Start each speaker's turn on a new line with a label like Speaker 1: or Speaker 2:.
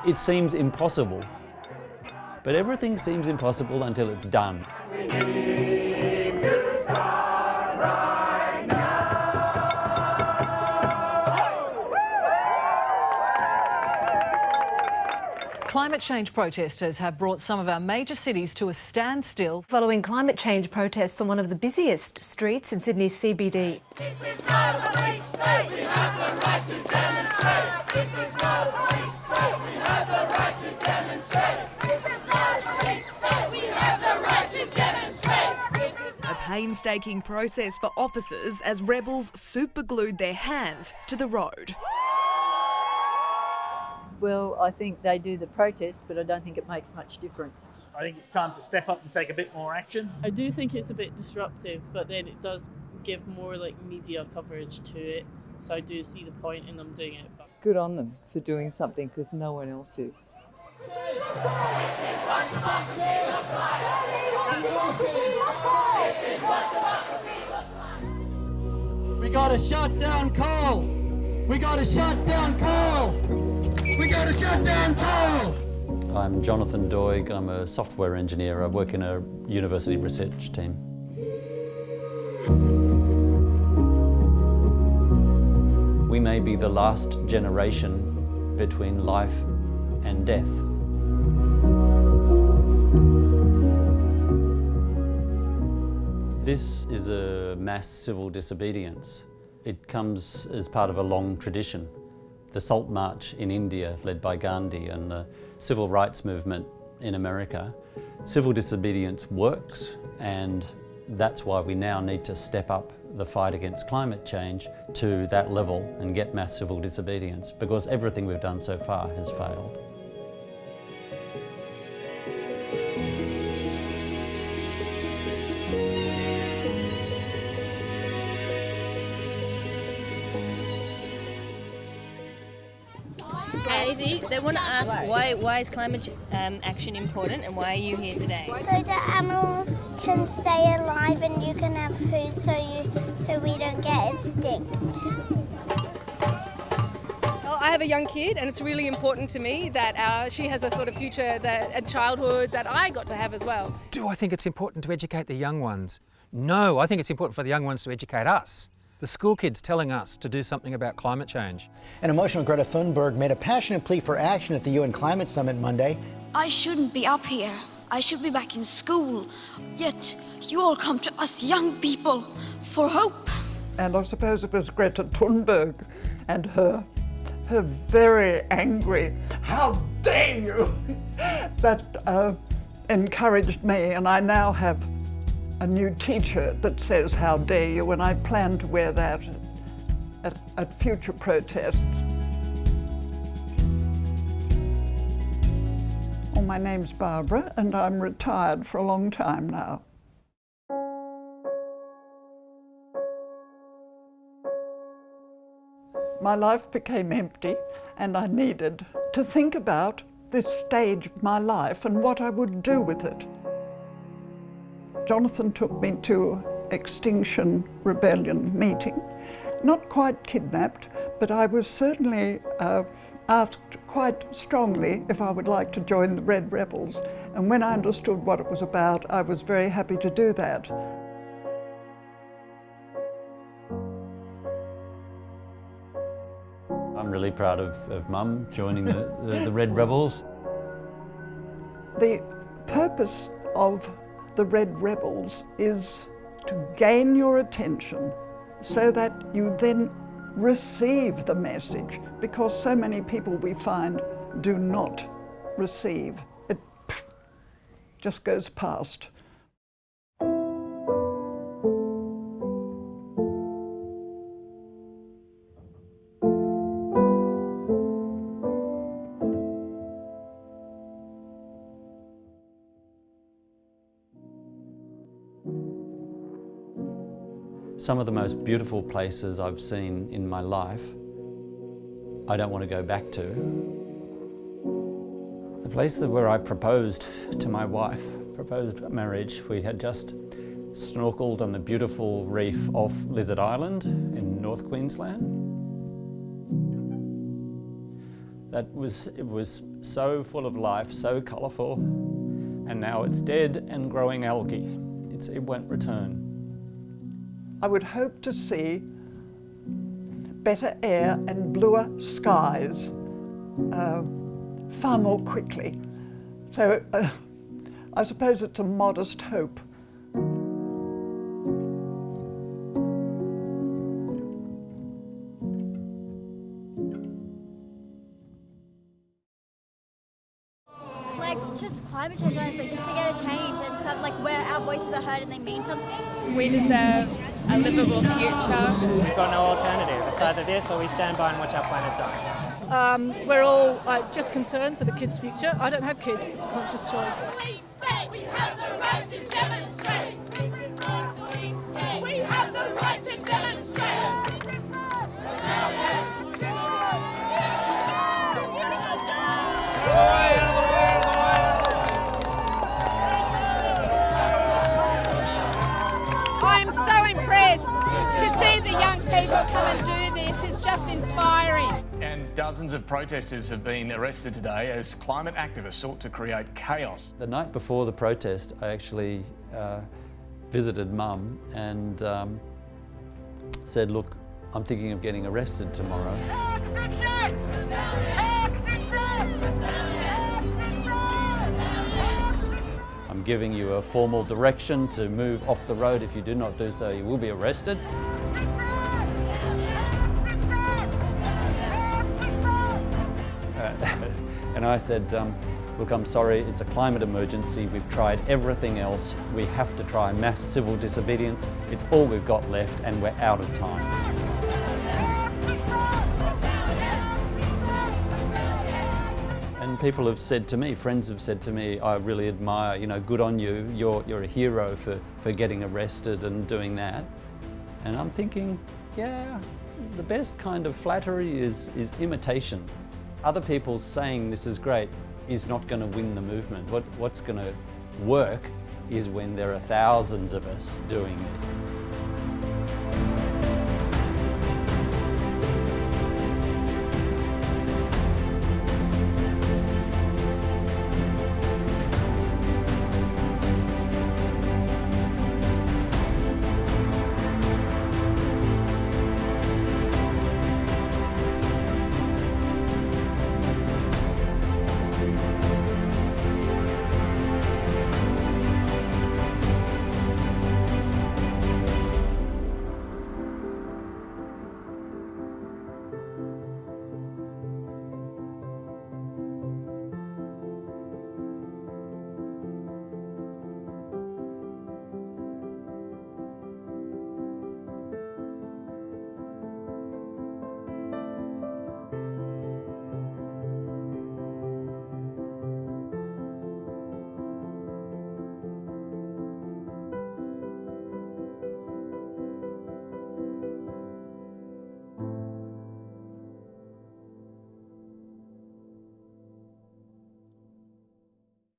Speaker 1: It seems impossible, but everything seems impossible until it's done.
Speaker 2: Climate change protesters have brought some of our major cities to a standstill
Speaker 3: following climate change protests on one of the busiest streets in Sydney's CBD.
Speaker 4: This is not a police state, we have the right to demonstrate. This is not a police state, we have the right to demonstrate. This is not a police state, we have the right to demonstrate.
Speaker 5: A painstaking process for officers as rebels superglued their hands to the road.
Speaker 6: Well, I think they do the protest, but I don't think it makes much difference.
Speaker 7: I think it's time to step up and take a bit more action.
Speaker 8: I do think it's a bit disruptive, but then it does give more media coverage to it. So I do see the point in them doing it. But
Speaker 9: good on them for doing something because no one else is.
Speaker 10: We gotta shut down coal! We gotta shut down coal! We gotta shut down coal!
Speaker 1: I'm Jonathan Doig, I'm a software engineer. I work in a university research team. We may be the last generation between life and death. This is a mass civil disobedience. It comes as part of a long tradition. The Salt March in India, led by Gandhi, and the civil rights movement in America. Civil disobedience works, and that's why we now need to step up the fight against climate change to that level and get mass civil disobedience, because everything we've done so far has failed.
Speaker 11: Daisy, they want to ask why is climate action important and why are you here today?
Speaker 12: So the animals can stay alive and you can have food so we don't get extinct.
Speaker 13: Well, I have a young kid and it's really important to me that she has a sort of future and childhood that I got to have as well.
Speaker 14: Do I think it's important to educate the young ones? No, I think it's important for the young ones to educate us. The school kids telling us to do something about climate change.
Speaker 15: An emotional Greta Thunberg made a passionate plea for action at the UN Climate Summit Monday.
Speaker 16: I shouldn't be up here. I should be back in school. Yet you all come to us young people for hope.
Speaker 17: And I suppose it was Greta Thunberg and her very angry, "How dare you!" that encouraged me, and I now have a new t-shirt that says "How dare you," and I plan to wear that at future protests. Well, my name's Barbara and I'm retired for a long time now. My life became empty and I needed to think about this stage of my life and what I would do with it. Jonathan took me to Extinction Rebellion meeting. Not quite kidnapped, but I was certainly asked quite strongly if I would like to join the Red Rebels. And when I understood what it was about, I was very happy to do that.
Speaker 1: I'm really proud of Mum joining the Red Rebels.
Speaker 17: The purpose of the Red Rebels is to gain your attention so that you then receive the message, because so many people we find do not receive. It just goes past.
Speaker 1: Some of the most beautiful places I've seen in my life, I don't want to go back to. The place where I proposed to my wife proposed marriage, we had just snorkeled on the beautiful reef off Lizard Island in North Queensland. It was so full of life, so colourful, and now it's dead and growing algae. It won't return.
Speaker 17: I would hope to see better air and bluer skies far more quickly. So I suppose it's a modest hope.
Speaker 18: Like, just climate change, honestly, just to get a change and some, like, where our voices are heard and they mean something.
Speaker 13: We deserve a livable future.
Speaker 19: We've got no alternative. It's either this or we stand by and watch our planet die.
Speaker 20: We're all just concerned for the kids' future. I don't have kids, it's a conscious choice.
Speaker 4: Police state, we have the right to demonstrate. This is not a police state. We have the right to demonstrate. This is not
Speaker 21: I'm so impressed to see the young people come and do this. It's just inspiring.
Speaker 22: And dozens of protesters have been arrested today as climate activists sought to create chaos.
Speaker 1: The night before the protest, I actually visited Mum and said, look, I'm thinking of getting arrested tomorrow. I'm giving you a formal direction to move off the road. If you do not do so, you will be arrested. And I said, look, I'm sorry, it's a climate emergency. We've tried everything else. We have to try mass civil disobedience. It's all we've got left and we're out of time. And people have said to me, friends have said to me, I really admire, good on you. You're a hero for getting arrested and doing that. And I'm thinking, yeah, the best kind of flattery is imitation. Other people saying this is great is not going to win the movement. What's going to work is when there are thousands of us doing this.